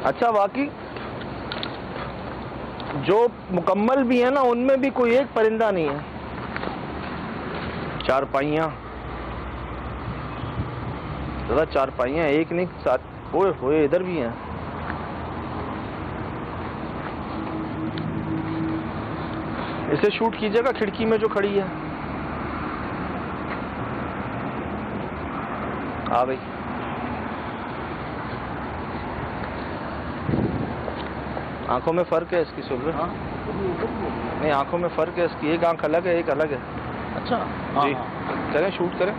अच्छा, वाकई जो मुकम्मल भी है ना, उनमें भी कोई एक परिंदा नहीं है। चारपाइयाँ, दादा चारपाइयाँ एक नहीं साथ। ओए होए, इधर भी हैं। इसे शूट कीजिएगा खिड़की में जो खड़ी है। आ गई। आंखों में फर्क है इसकी सुबह। हाँ नहीं, आंखों में फर्क है इसकी, एक आंख अलग है, एक अलग है। अच्छा जी, करें शूट करें।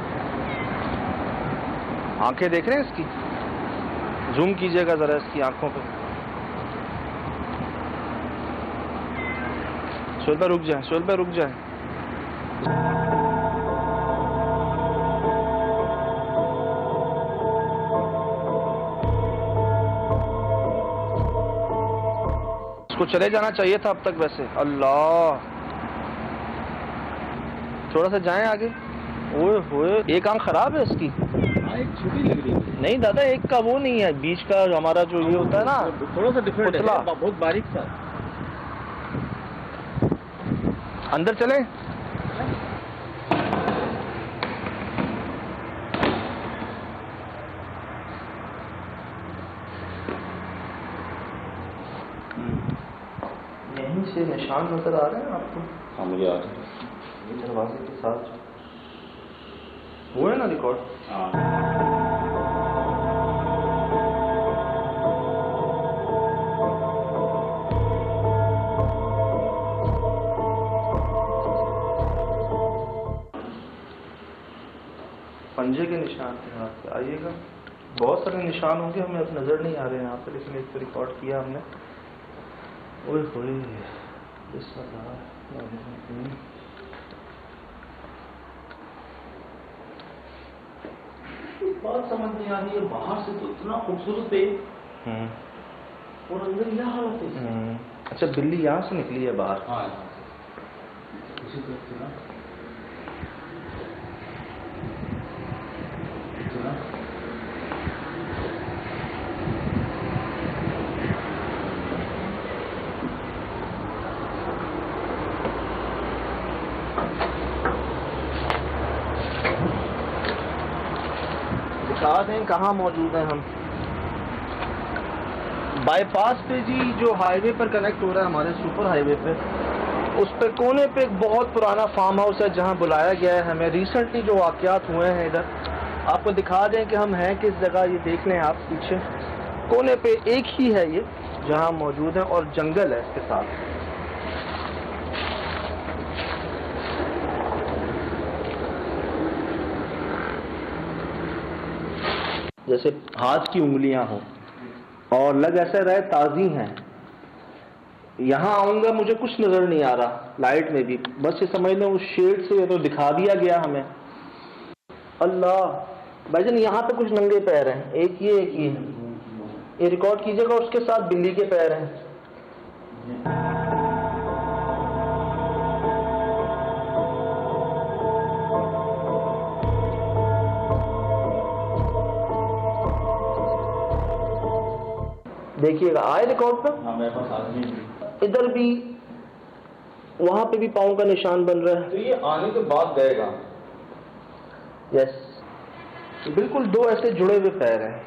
आंखें देख रहे हैं इसकी, जूम कीजिएगा जरा इसकी आंखों पे। सोहेल भाई रुक जाए, सोहेल भाई रुक जाए। इसको चले जाना चाहिए था अब तक वैसे। अल्लाह, थोड़ा सा जाएं आगे। ओए होए, एक आंख खराब है इसकी। हाँ, एक छोटी लग रही है। नहीं दादा, एक का वो नहीं है, बीच का हमारा जो ये होता है ना, थोड़ा सा डिफरेंट है, पुतला। बहुत बारीक सा। अंदर चले। यहीं से निशान नजर आ रहे हैं आपको? हाँ, मुझे आ रहा है। ये दरवाजे के साथ वो है ना रिकॉर्ड। हाँ, पंजे के निशान थे हाथ पे। आइएगा, बहुत सारे निशान होंगे, हमें अब नजर नहीं आ रहे हैं यहाँ पे, लेकिन एक तो रिकॉर्ड किया हमने। ओए होए, बात समझ नहीं आ रही है, बाहर से तो इतना खूबसूरत है और अंदर यह हालत है। अच्छा, बिल्ली यहाँ से निकली है बाहर। हाँ, इसी तरह से ना। दिखा दें कहाँ मौजूद हैं हम। बाईपास पे जी, जो हाईवे पर कनेक्ट हो रहा है हमारे सुपर हाईवे पे, उस पे कोने पे एक बहुत पुराना फार्म हाउस है जहाँ बुलाया गया है हमें। रिसेंटली जो वाकयात हुए हैं इधर, आपको दिखा दें कि हम हैं किस जगह। ये देख लें आप पीछे कोने पे एक ही है ये जहाँ मौजूद है, और जंगल है इसके साथ। जैसे हाथ की उंगलियां हो और लग ऐसे रहे ताज़ी हैं। यहाँ आऊंगा मुझे कुछ नजर नहीं आ रहा लाइट में भी, बस ये समझ लो उस शेड से ये तो दिखा दिया गया हमें। अल्लाह भाईजान, यहाँ पे कुछ नंगे पैर हैं, एक ये रिकॉर्ड कीजिएगा। उसके साथ बिल्ली के पैर हैं। देखिएगा, आए रिकॉर्ड पर। हाँ, मेरे पास आदमी। इधर भी, वहां पे भी पाँव का निशान बन रहा है। तो ये आने के बाद गएगा। यस, बिल्कुल दो ऐसे जुड़े हुए पैर हैं।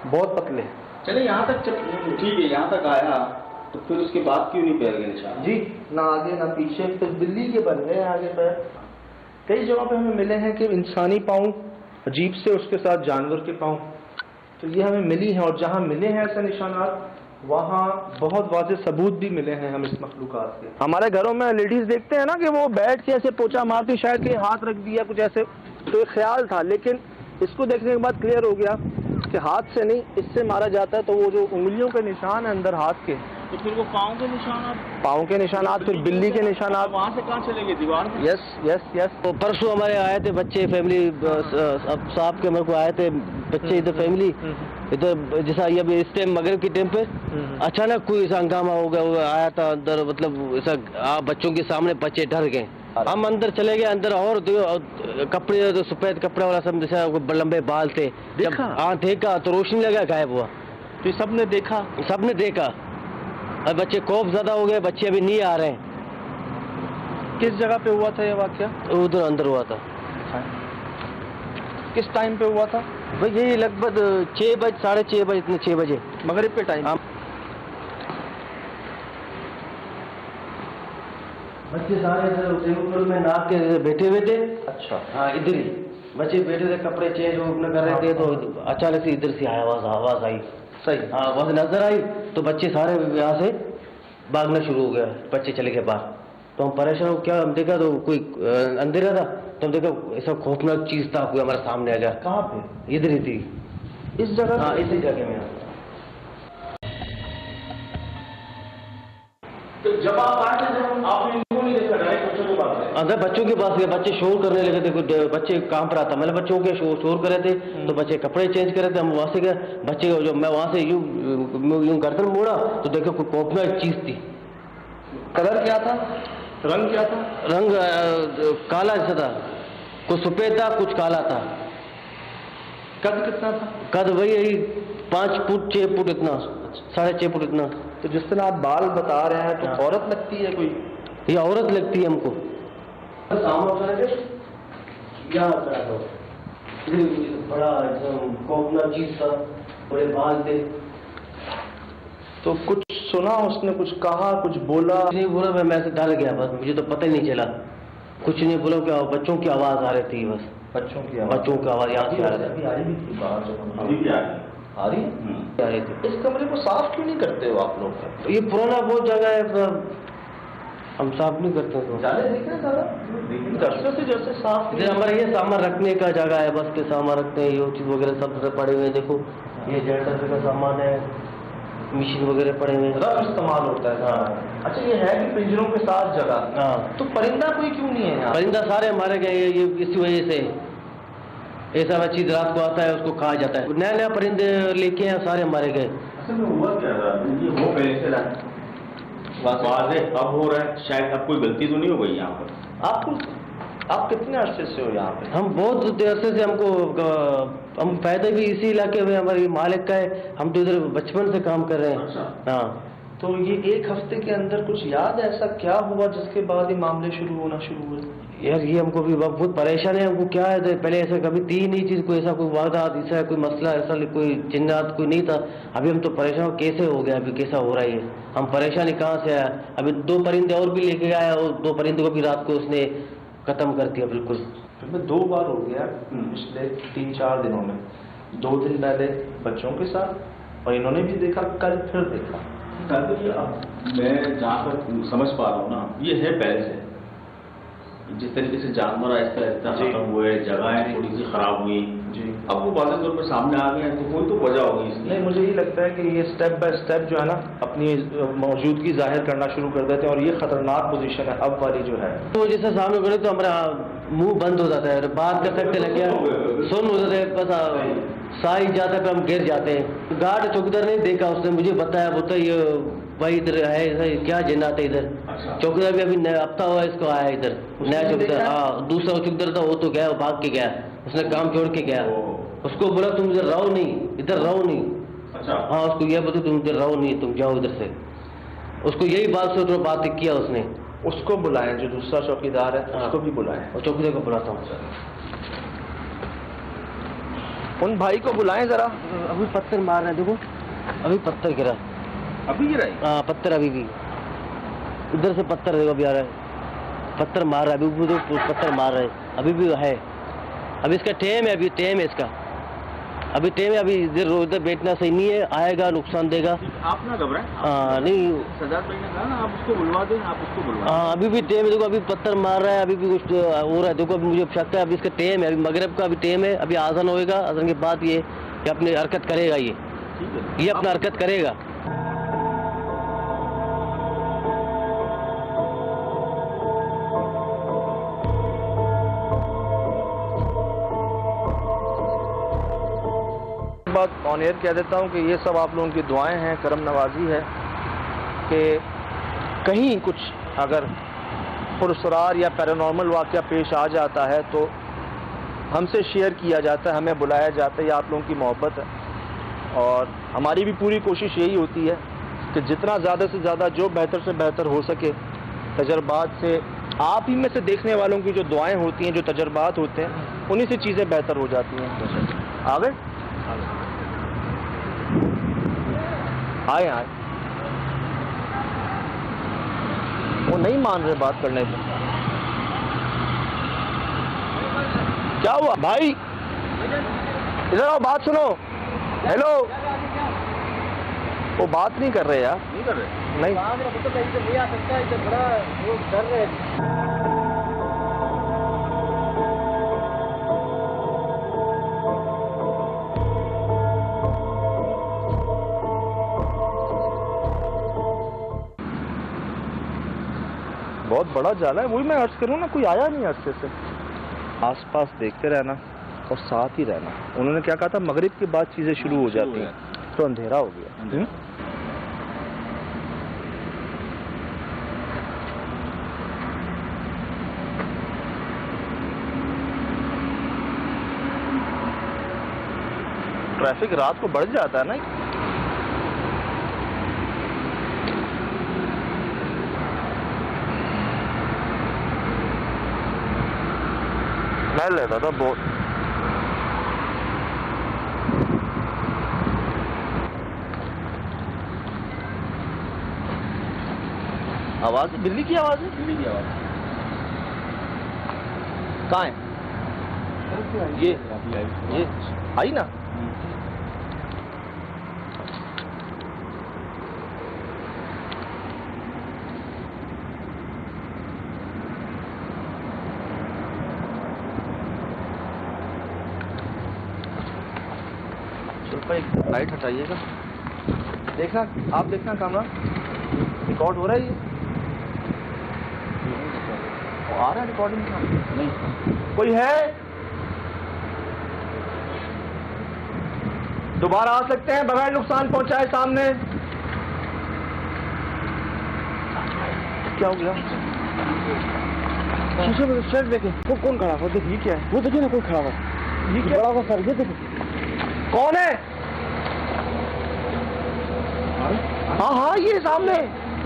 बहुत पतले। चले यहाँ तक, ठीक है, यहाँ तक आया तो फिर उसके बाद क्यों नहीं पैर के निशान? जी, ना आगे ना पीछे, फिर बिल्ली के बन गए आगे पैर। कई जगह पे हमें मिले हैं कि इंसानी पाँव अजीब से, उसके साथ जानवर के पाँव, तो ये हमें मिली हैं। और जहाँ मिले हैं ऐसे निशानात, वहाँ बहुत वाज़ेह सबूत भी मिले हैं हम इस मखलूक़ात के। हमारे घरों में लेडीज़ देखते हैं ना कि वो बैठ के ऐसे पोछा मारती, शायद कि हाथ रख दिया कुछ ऐसे, तो एक ख्याल था। लेकिन इसको देखने के बाद क्लियर हो गया कि हाथ से नहीं, इससे मारा जाता है। तो वो जो उंगलियों के निशान है अंदर हाथ के, तो फिर वो पाँव के निशानात, पाँव के निशानात, फिर बिल्ली के निशानात। वहाँ से कहाँ चले गए? दीवार से? Yes yes yes. तो परसों हमारे आए थे बच्चे, फैमिली, अब साहब के मेरे को आए थे बच्चे इधर फैमिली, इधर जैसा ये अभी इस टाइम मगरिब के टाइम पे अचानक कोई ऐसा हंगामा हो गया, वो आया था अंदर, मतलब ऐसा बच्चों के सामने बच्चे डर गए। हम अंदर चले गए, अंदर और कपड़े तो सफेद कपड़ा वाला सब, जैसा लंबे बाल थे। देखा? हाँ देखा तो रोशनी लगा, गायब हुआ। तो सबने देखा? सबने देखा और बच्चे खौफ ज्यादा हो गए, बच्चे अभी नहीं आ रहे हैं। किस जगह पे हुआ था ये वाकया? उधर अंदर हुआ था। किस टाइम पे हुआ था? भाई यही लगभग 6 बजे, 6:30 बजे, इतने 6 बजे मगरिब के टाइम। बच्चे सारे इधर में नाक के बैठे हुए थे। अच्छा। हाँ इधर ही बच्चे बैठे थे, कपड़े चेंज अपना कर रहे थे, तो अचानक से इधर से आवाज आई। सही। हाँ आवाज नजर आई तो बच्चे सारे यहाँ से भागना शुरू हो गया, बच्चे चले गए बाहर। तो हम परेशान हो, क्या हम देखा तो कोई अंधेरा था, तो हम देखा ऐसा खौफनाक चीज था, कोई हमारे सामने आ गया। कहाँ पे? इधर ही थी, इस जगह? हाँ इसी जगह में। तो जब आप आए थे, जब आपने इनको नहीं देखा, डायरेक्ट बच्चों के पास गए? अंदर बच्चों के पास गए, बच्चे शोर करने लगे थे, कुछ बच्चे काम पर आता, मतलब बच्चों के शोर कर रहे थे, तो बच्चे कपड़े चेंज कर रहे थे। हम वहां से गए, बच्चे जो मैं वहां से यूं गर्दन मोड़ा तो देखो कोई खौफनाक चीज थी। कलर क्या था? रंग क्या था? रंग काला जैसा था, कुछ सफेद था, कुछ काला था। कद कितना था? कद वही 5 फुट 6 फुट इतना, 6.5 फुट इतना। तो जिस तरह आप बाल बता रहे हैं तो औरत लगती है कोई? ये औरत लगती है हमको। बड़ा एकदम खौफनाक चीज था, बड़े बाल थे। तो कुछ सुना उसने, कुछ कहा, कुछ बोला? नहीं बोला, मैं ऐसे डर गया, बस मुझे तो पता ही नहीं चला, कुछ नहीं बोला। क्या बच्चों की आवाज आ रही थी, बस बच्चों की आवाज यहाँ से आ रही थी। आ रही थी बाहर जब हम अभी भी आ रही थी। इस कमरे को साफ क्यों नहीं करते हो आप लोग? ये पुराना बहुत जगह है, हम साफ नहीं करते तो। जाले देख रहे हैं दर्शकों से जैसे साफ नहीं। हमारा ये सामान रखने का जगह है, बस के सामान रखते हैं, ये चीज वगैरह सब पड़े हुए हैं। देखो ये जनरेटर का सामान है, मशीन वगैरह पड़े हुए हैं, रफ इस्तेमाल होता है। हाँ। अच्छा, ये है कि पिंजरों के साथ जगह। हाँ। तो परिंदा कोई क्यों नहीं है यहाँ? परिंदा सारे मारे गए, ये इसी वजह से। ऐसा चीज रात को आता है, उसको खाया जाता है। नया नया परिंदे लेके हैं, सारे मारे गए। असल में हुआ क्या था, ये वो पहले से वाज़ेह अब हो रहा है, शायद अब कोई गलती तो नहीं हो गई यहाँ पर? आप कितने अरसे से हो यहाँ पे? हम बहुत अरसे से, हम पैदा भी इसी इलाके में, हमारे मालिक का है, हम तो इधर बचपन से काम कर रहे हैं। अच्छा। हाँ। तो ये 1 हफ्ते के अंदर कुछ याद ऐसा क्या हुआ जिसके बाद ये मामले शुरू होना शुरू हुए? यार ये हमको भी बहुत परेशान है, हमको क्या है, पहले ऐसा कभी थी नहीं चीज, कोई ऐसा कोई वारदात, ऐसा कोई मसला, ऐसा कोई जिन्नात कोई नहीं था। अभी हम तो परेशान, कैसे हो गया, अभी कैसा हो रहा है ये, हम परेशानी कहाँ से आया। अभी 2 परिंदे और भी लेके आया, और 2 परिंदे को भी रात को उसने खत्म कर दिया बिल्कुल। 2 बार हो गया पिछले 3-4 दिनों में। 2 दिन पहले बच्चों के साथ, और इन्होंने भी देखा, कल फिर देखा। मैं जहाँ तक समझ पा रहा हूँ ना, ये है पहले से, जिस तरीके से जानवर आहिस्ता आहिस्ता खत्म हुए, जगहें थोड़ी सी खराब हुई जी, अब वो वाज़ेह तौर पर सामने आ गए हैं, तो कोई तो वजह होगी इसकी। नहीं, मुझे ये लगता है कि ये स्टेप बाय स्टेप जो है ना, अपनी मौजूदगी जाहिर करना शुरू कर देते हैं, और ये खतरनाक पोजीशन है अब वाली जो है। तो जैसे सामने करे तो हमारा मुंह बंद हो जाता है, बात कर सकते लग गया, सुन हो जाता है, बस साई जाता है, हम गिर जाते हैं। गार्ड चौकीदार नहीं देखा, उसने मुझे बताया, बोलता ये भाई इधर है, क्या जिन्नात है इधर। अच्छा। चौकीदार भी अभी हफ्ता हुआ इसको आया इधर, नया चौकीदार। हाँ, दूसरा चौकीदार था, वो तो गया, वो भाग के गया, उसने काम छोड़ के गया। उसको बोला तुम इधर रहो नहीं, इधर रहो नहीं। अच्छा। हाँ, उसको यह बोला तुम इधर रहो नहीं, तुम जाओ इधर से। उसको यही बात से बात किया उसने। उसको बुलाएं, जो दूसरा चौकीदार है। हाँ। उसको भी बुलाएं, और चौकीदार को बुलाता हूँ। उन भाई को बुलाएं जरा। अभी पत्थर मार रहे हैं, देखो अभी पत्थर गिरा, अभी गिरा है? हाँ पत्थर अभी भी, इधर से पत्थर देखो अभी आ रहा है, पत्थर मार रहा है अभी भी, तो पत्थर मार रहा है अभी भी है। अभी इसका टेम है, अभी टेम है इसका, अभी टेम है, अभी इधर उधर बैठना सही नहीं है, आएगा नुकसान देगा। आप ना घबराएं। हाँ नहीं, सजाद भाई ने कहा ना, आप उसको बुलवा दें, आप उसको बुलवा। हाँ अभी भी टेम है, देखो अभी पत्थर मार रहा है, अभी भी कुछ हो रहा है। देखो अभी मुझे शक है, अभी इसका टेम है, अभी मगरिब का अभी टेम है, अभी आज़ान होएगा, आज़ान के बाद ये अपनी हरकत करेगा, ये अपना हरकत करेगा। बात ऑन एयर कह देता हूँ कि ये सब आप लोगों की दुआएं हैं, करम नवाजी है कि कहीं कुछ अगर पुरस्कार या पैरानॉर्मल वाक़या पेश आ जाता है तो हमसे शेयर किया जाता है, हमें बुलाया जाता है, ये आप लोगों की मोहब्बत है। और हमारी भी पूरी कोशिश यही होती है कि जितना ज़्यादा से ज़्यादा जो बेहतर से बेहतर हो सके, तजर्बात से, आप ही में से देखने वालों की जो दुआएं होती हैं, जो तजर्बात होते हैं, उन्हीं से चीज़ें बेहतर हो जाती हैं। आ गए? आए आए। वो नहीं मान रहे बात करने पे। क्या हुआ भाई? इधर आओ, बात सुनो। हेलो। वो बात नहीं कर रहे यार। नहीं कर रहे? नहीं। नहीं आ सकता है, बड़ा वो डर रहे। बहुत बड़ा जाला है, वही मैं अर्ज करूँ ना, कोई आया नहीं अरसे से। आसपास देखते रहना और साथ ही रहना। उन्होंने क्या कहा था, मगरिब के बाद चीज़ें शुरू हो जाती हैं, तो अंधेरा हो गया। ट्रैफिक रात को बढ़ जाता है ना। मैं लेता था बहुत। आवाज है, बिल्ली की आवाज है। बिल्ली की आवाज कहाँ है? ये आई ना। एक लाइट हटाइएगा, देखना, आप देखना कैमरा रिकॉर्ड हो रहा है। ये आ रहा है रिकॉर्डिंग का? नहीं। कोई है? दोबारा आ सकते हैं बगैर नुकसान पहुंचाए सामने। क्या हो गया? शीशे में शर्ट देखें, वो कौन खड़ा हुआ? देखिए क्या है, वो देखिए ना, कोई खड़ा हुआ। ये क्या बड़ा हुआ सर? ये देखो कौन है? हाँ हाँ, ये सामने,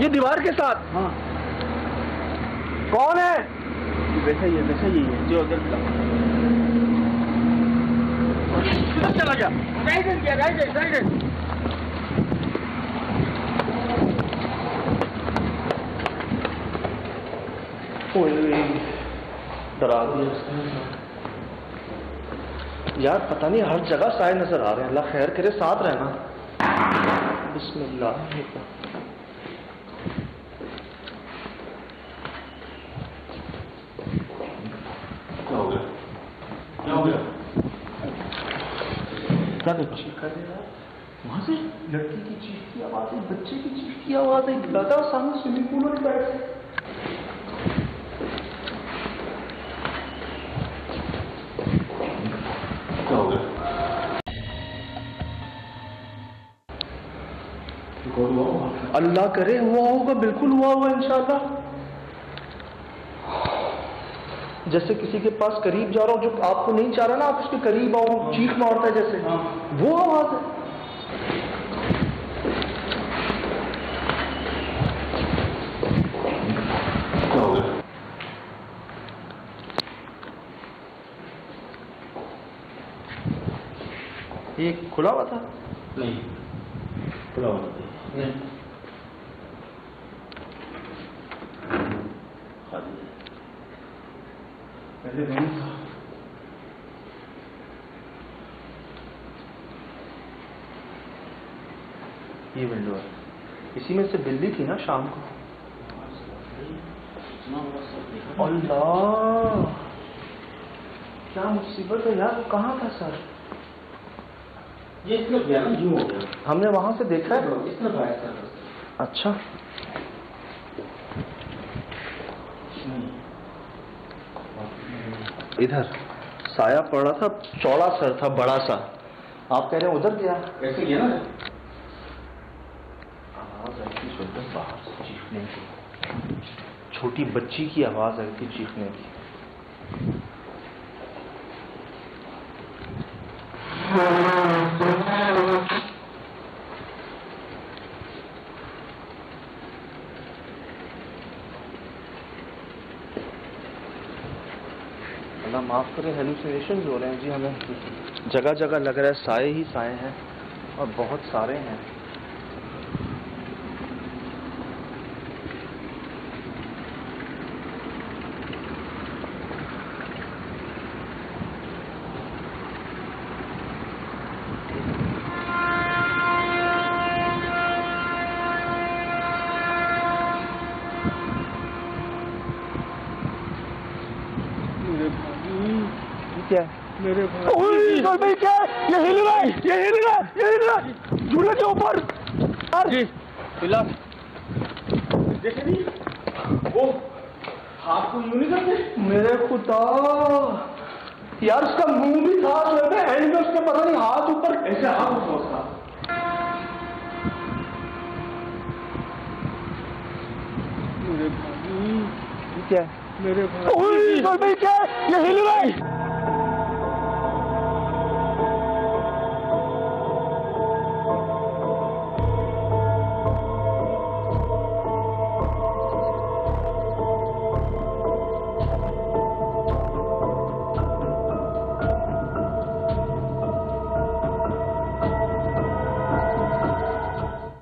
ये दीवार के साथ। हाँ। कौन है? वैसा ही है, वैसा ही है जो उधर चला गया। राइट। डरा दिया यार, पता नहीं हर जगह साए नजर आ रहे हैं। अल्लाह खैर करे, साथ रहना। बिस्मिल्लाह। क्या हो गया? क्या हो गया? क्या चीख रहे हैं? वहां से लड़की की चीख की आवाज है, बच्चे की चीख की आवाज है, लगा सामने स्विमिंग पूल में बैठे। क्या हो गया? अल्लाह करे हुआ होगा, बिल्कुल हुआ हुआ इंशाल्लाह। जैसे किसी के पास करीब जा रहा हो, जो आपको नहीं चाह रहा ना, आप उसके करीब आओ, चीख मारता है जैसे, वो आवाज है। क्या हो गया? ये खुला हुआ था? नहीं, खुला हुआ नहीं। पहले नहीं था। ये विंडो है, इसी में से बिल्ली थी ना शाम को। अल्लाह, क्या मुसीबत है यार, वो कहाँ था सर? ये इस तरफ गया ना, यूं हो गया। हमने वहां से देखा है। इस तरफ आया सर। अच्छा, इधर साया पड़ रहा था, चौड़ा सर था, बड़ा सा, आप कह रहे हैं उधर गया? ऐसे किया ना। आवाज आई थी सुल्तान बाहर से चीखने की, छोटी बच्ची की आवाज आई थी चीखने की। अल्लाह माफ़ करें, हेलुसिनेशन हो रहे हैं जी हमें। जगह जगह लग रहा है साए ही साए हैं और बहुत सारे हैं। क्या मेरे भाई क्या ये हिल रहा है, ये हिल रहा है, ये हिल रहा है झूले के ऊपर। जी फिलहाल देखे नहीं वो हाथ को यूं नहीं करते। मेरे खुदा यार, उसका मुंह भी था एंड में, उसका पता नहीं हाथ ऊपर ऐसे हाथ उठा उसका। मेरे भाई क्या मेरे भाई क्या ये हिल रहा है।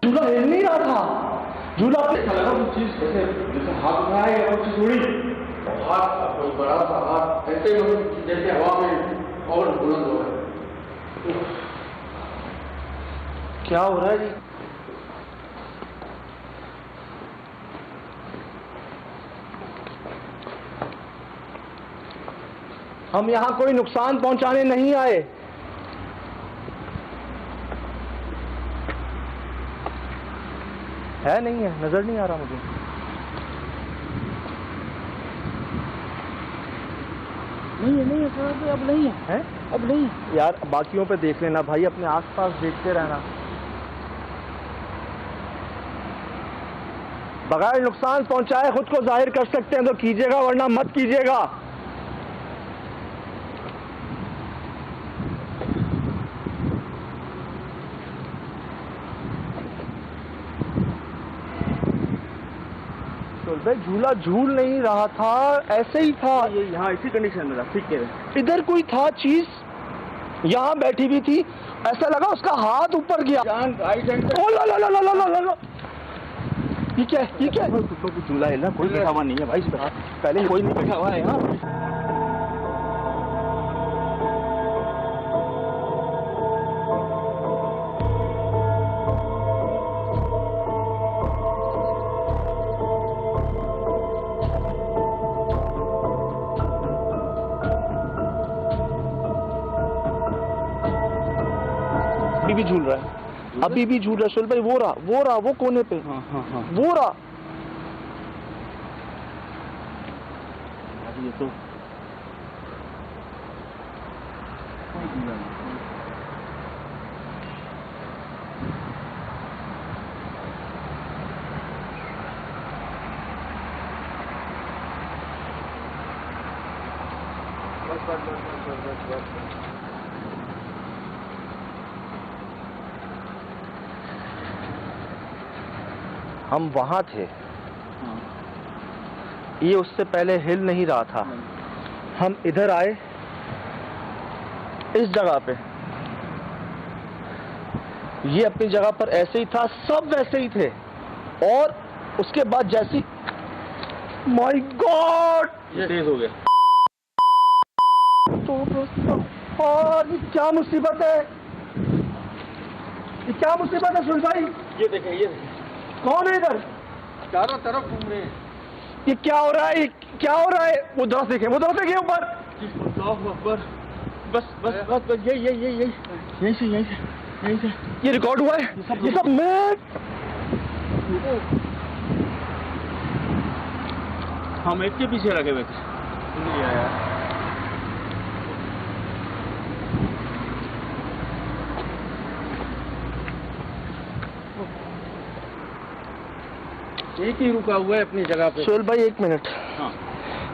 झूला हिल नहीं रहा था, झूला ऐसा लगा कुछ चीज जैसे जैसे हाथ उठाए और चीज उड़ी और हाथ कोई बड़ा सा हाथ ऐसे जैसे हवा में और बुलंद हो रहा है। क्या हो रहा है जी? हम यहाँ कोई नुकसान पहुंचाने नहीं आए। है नहीं है, नजर नहीं आ रहा मुझे। नहीं है सर, अब नहीं है, अब नहीं है। यार बाकियों पे देख लेना भाई, अपने आसपास देखते रहना। बगैर नुकसान पहुंचाए खुद को जाहिर कर सकते हैं तो कीजिएगा, वरना मत कीजिएगा। भाई झूला झूल नहीं रहा था, ऐसे ही था। ये यहाँ इसी कंडीशन में था, ठीक है। इधर कोई था चीज, यहाँ बैठी भी थी, ऐसा लगा उसका हाथ ऊपर गया। ओ ला ला ला ला ला ला ला। ये क्या है? ये क्या है? कुछ झूला है ना, कोई बैठा हुआ नहीं है भाई, पहले कोई नहीं बैठा हुआ है यहाँ। अभी भी झूल रहा है, अभी भी झूल रहा है। सुल भाई वो रहा वो कोने पे। हाँ, वो रहा। ये तो बस। हम वहां थे, ये उससे पहले हिल नहीं रहा था। हम इधर आए, इस जगह पे, ये अपनी जगह पर ऐसे ही था, सब वैसे ही थे। और उसके बाद जैसी, माय गॉड, ये तेज हो गया। तो और ये क्या मुसीबत है, ये क्या मुसीबत है सुन भाई? ये देखें, ये देखें, कौन है इधर? चारों तरफ घूम रहे हैं। ये क्या हो रहा है, ये क्या हो रहा है? उधर देखें ऊपर। बस यही से ये रिकॉर्ड हुआ है, ये सब मैं हम एक के पीछे लगे हुए थे। एक ही रुका हुआ है अपनी जगह पे। सोहेल भाई एक मिनट, हाँ।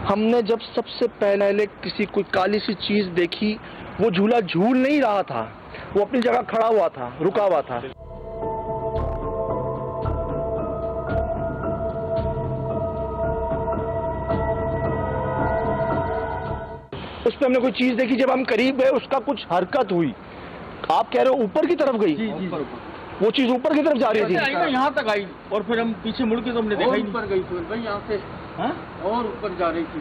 हमने जब सबसे पहले किसी कोई काली सी चीज देखी, वो झूला झूल नहीं रहा था, वो अपनी जगह खड़ा हुआ था, रुका हुआ था। उस पर हमने कोई चीज देखी, जब हम करीब गए उसका कुछ हरकत हुई। आप कह रहे हो ऊपर की तरफ गई? जी जी, वो चीज ऊपर की तरफ जा रही थी? यहाँ तक आई और फिर हम पीछे मुड़ के तो हमने देखा ही नहीं। ऊपर गई सोहेल भाई यहाँ से, हाँ? और ऊपर जा रही थी।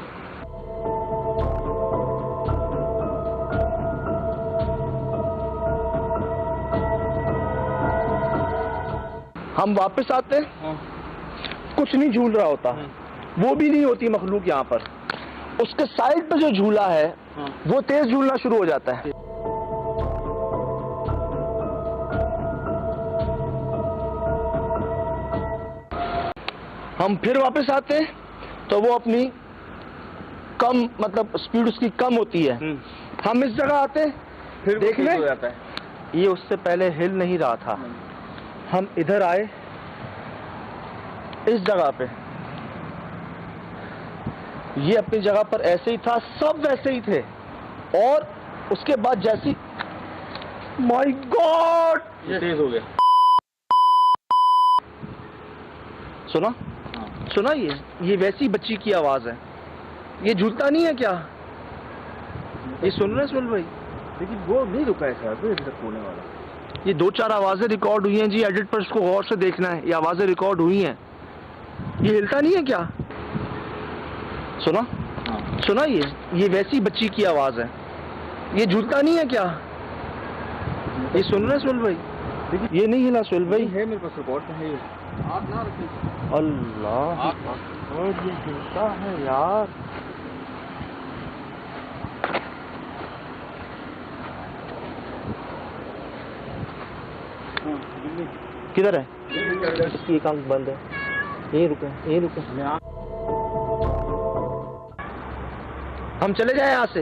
हम वापस आते, हाँ। कुछ नहीं झूल रहा होता, वो भी नहीं होती मखलूक यहाँ पर। उसके साइड पे जो झूला है, हाँ। वो तेज झूलना शुरू हो जाता है। हम फिर वापस आते हैं तो वो अपनी कम, मतलब स्पीड उसकी कम होती है। हम इस जगह आते हैं, फिर देखने हो जाता है। ये उससे पहले हिल नहीं रहा था। हम इधर आए, इस जगह पे, ये अपनी जगह पर ऐसे ही था, सब वैसे ही थे। और उसके बाद जैसी, माय गॉड, ये तेज हो गया। सुना? सुना? ये वैसी बच्ची की आवाज है। ये झूलता नहीं है क्या? ये सुन रहे हैं सोहेल भाई? लेकिन वो नहीं रुका है सर, अभी तक होने वाला। ये 2-4 आवाजें रिकॉर्ड हुई हैं जी, एडिट पर इसको गौर से देखना है। ये आवाजें रिकॉर्ड हुई हैं, ये हिलता नहीं है क्या? सुना? हाँ। सुना? ये वैसी बच्ची की आवाज है। ये झूलता नहीं है क्या? ये सुन रहे हैं सोहेल भाई? लेकिन ये नहीं हिला सोहेल भाई। है मेरे पास रिकॉर्ड है ये। आप ना रखिए। अल्लाह, और ये हिलता है यार। किधर है? इसकी एक आंख बंद है। यही रुका, यही रुका। हम चले जाए यहाँ से,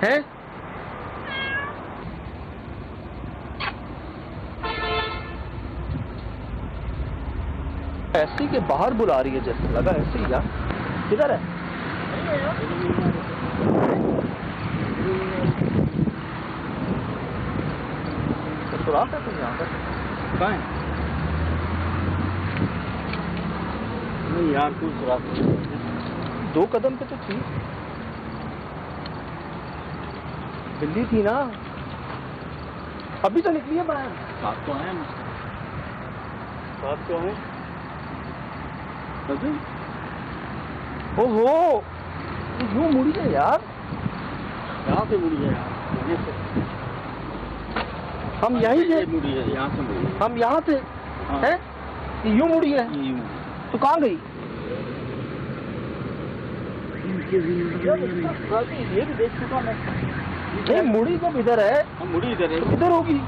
हैं? ऐसी के बाहर बुला रही है, जैसे लगा ऐसे ही यार। किधर है? सुराख है तुम यहाँ पर? कहाँ है? नहीं यार, कोई सुराख नहीं। 2 कदम पे तो थी, बिल्ली थी ना, अभी तो निकली है बाहर। साथ तो है मुझसे, साथ तो है। ओहो, यूं मुड़ी है यार। यहाँ से मुड़ी है यार, हम यहीं थे, मुड़ी है, यहाँ से मुड़ी है। हम यहाँ थे, हाँ। हैं? यूं मुड़ी है, यूं। तो कहाँ गई? ये भी देख चुका मैं। नहीं, मुड़ी जब इधर है, हम मुड़ी इधर है, तो किधर होगी?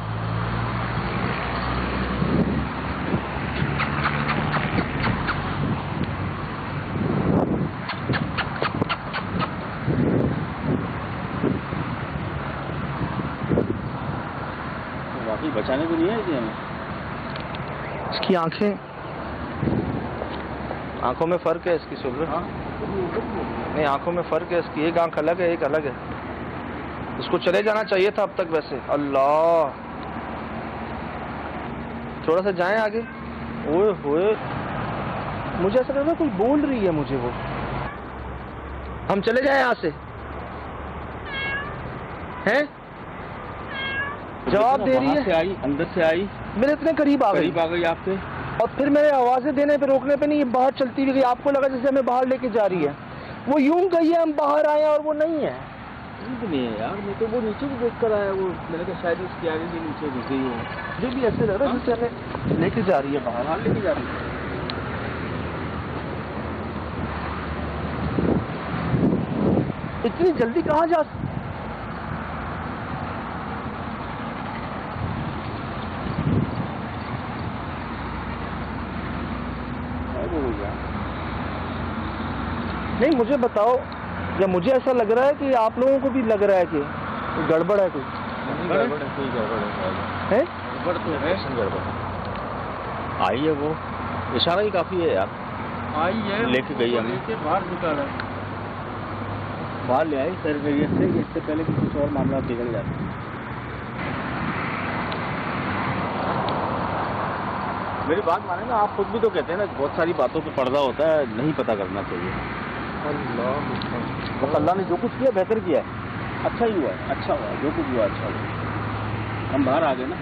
वाकई बचाने को नहीं है कि हमें। इसकी आंखें, आंखों में फर्क है इसकी सुबह। हाँ? नहीं, आंखों में फर्क है इसकी, एक आंख अलग है, एक अलग है। इसको चले जाना चाहिए था अब तक वैसे। अल्लाह, थोड़ा सा जाएं आगे। ओए होए, मुझे ऐसा लग रहा है कोई बोल रही है मुझे वो। हम चले जाएं यहाँ से, हैं? जवाब दे रही है। से आई, अंदर से आई, मेरे इतने करीब आ गई, करीब आ गई आपके। और फिर मेरे आवाजें देने पे, रोकने पे नहीं, ये बाहर चलती हुई गई। आपको लगा जैसे हमें बाहर लेके जा रही है, वो यूं गई है, हम बाहर आए और वो नहीं है। नहीं है यार, मैं तो वो नीचे भी देख कर आया, वो मैंने कहा शायद उसकी आगे भी नीचे घुस गई हो। मुझे भी ऐसे लग रहा है जैसे हमें लेके जा रही है बाहर। बाहर लेके जा रही है। इतनी जल्दी कहाँ जा? नहीं, मुझे बताओ, या मुझे ऐसा लग रहा है कि आप लोगों को भी लग रहा है कि गड़बड़ है कोई? गड़बड़ है, कोई गड़बड़ है। हैं? गड़बड़ तो है, गड़बड़। आई है वो, इशारा ही काफ़ी है यार। आई है, लेके गई हमें। लेके बाहर निकाला, बाहर ले आई सर से, इससे पहले कि कुछ और मामला बिगड़ जाता। मेरी बात माने ना, आप खुद भी तो कहते हैं ना बहुत सारी बातों पे पर्दा होता है, नहीं पता करना चाहिए। बस अल्लाह ने जो कुछ किया बेहतर किया है, अच्छा ही हुआ है, अच्छा हुआ, जो कुछ हुआ अच्छा हुआ। हम बाहर आ गए ना।